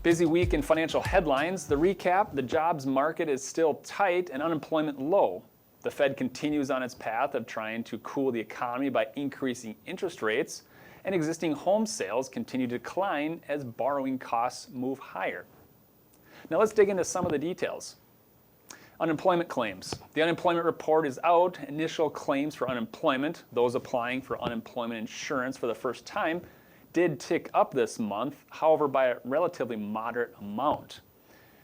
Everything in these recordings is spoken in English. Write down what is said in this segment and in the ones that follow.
Busy week in financial headlines. The recap, the jobs market is still tight and unemployment low. The Fed continues on its path of trying to cool the economy by increasing interest rates, and existing home sales continue to decline as borrowing costs move higher. Now let's dig into some of the details. Unemployment claims. The unemployment report is out. Initial claims for unemployment, those applying for unemployment insurance for the first time, did tick up this month, however by a relatively moderate amount,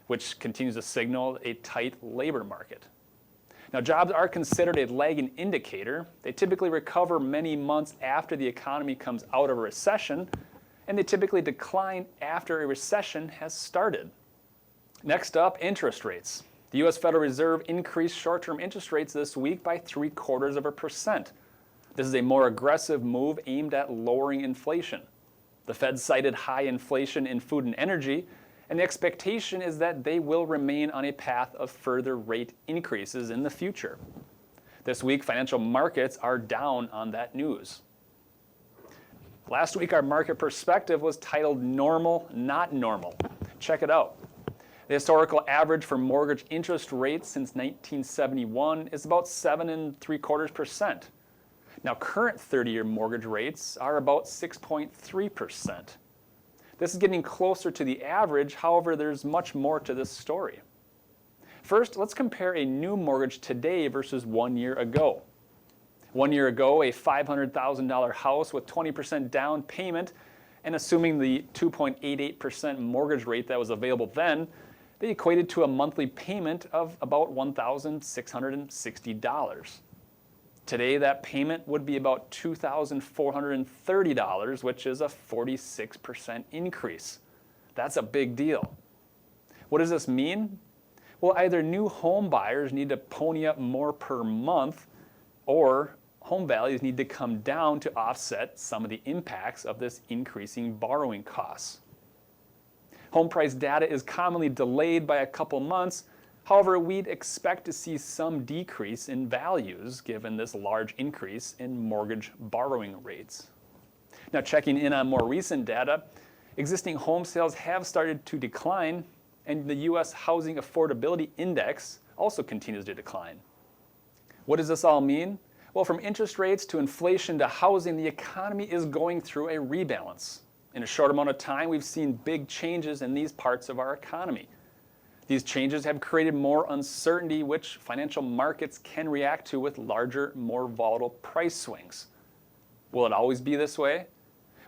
which continues to signal a tight labor market. Now, jobs are considered a lagging indicator. They typically recover many months after the economy comes out of a recession, and they typically decline after a recession has started. Next up, interest rates. The U.S. Federal Reserve increased short-term interest rates this week by 0.75%. This is a more aggressive move aimed at lowering inflation. The Fed cited high inflation in food and energy, and the expectation is that they will remain on a path of further rate increases in the future. This week, financial markets are down on that news. Last week, our market perspective was titled Normal, Not Normal. Check it out. The historical average for mortgage interest rates since 1971 is about 7.75%. Now, current 30-year mortgage rates are about 6.3%. This is getting closer to the average, however, there's much more to this story. First, let's compare a new mortgage today versus 1 year ago. 1 year ago, a $500,000 house with 20% down payment, and assuming the 2.88% mortgage rate that was available then, they equated to a monthly payment of about $1,660. Today, that payment would be about $2,430, which is a 46% increase. That's a big deal. What does this mean? Well, either new home buyers need to pony up more per month, or home values need to come down to offset some of the impacts of this increasing borrowing costs. Home price data is commonly delayed by a couple months. However, we'd expect to see some decrease in values given this large increase in mortgage borrowing rates. Now, checking in on more recent data, existing home sales have started to decline, and the U.S. Housing Affordability Index also continues to decline. What does this all mean? Well, from interest rates to inflation to housing, the economy is going through a rebalance. In a short amount of time, we've seen big changes in these parts of our economy. These changes have created more uncertainty, which financial markets can react to with larger, more volatile price swings. Will it always be this way?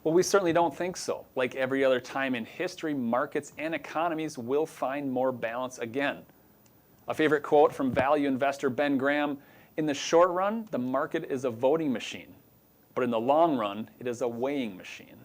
Well, we certainly don't think so. Like every other time in history, markets and economies will find more balance again. A favorite quote from value investor Ben Graham, "In the short run, the market is a voting machine, but in the long run, it is a weighing machine."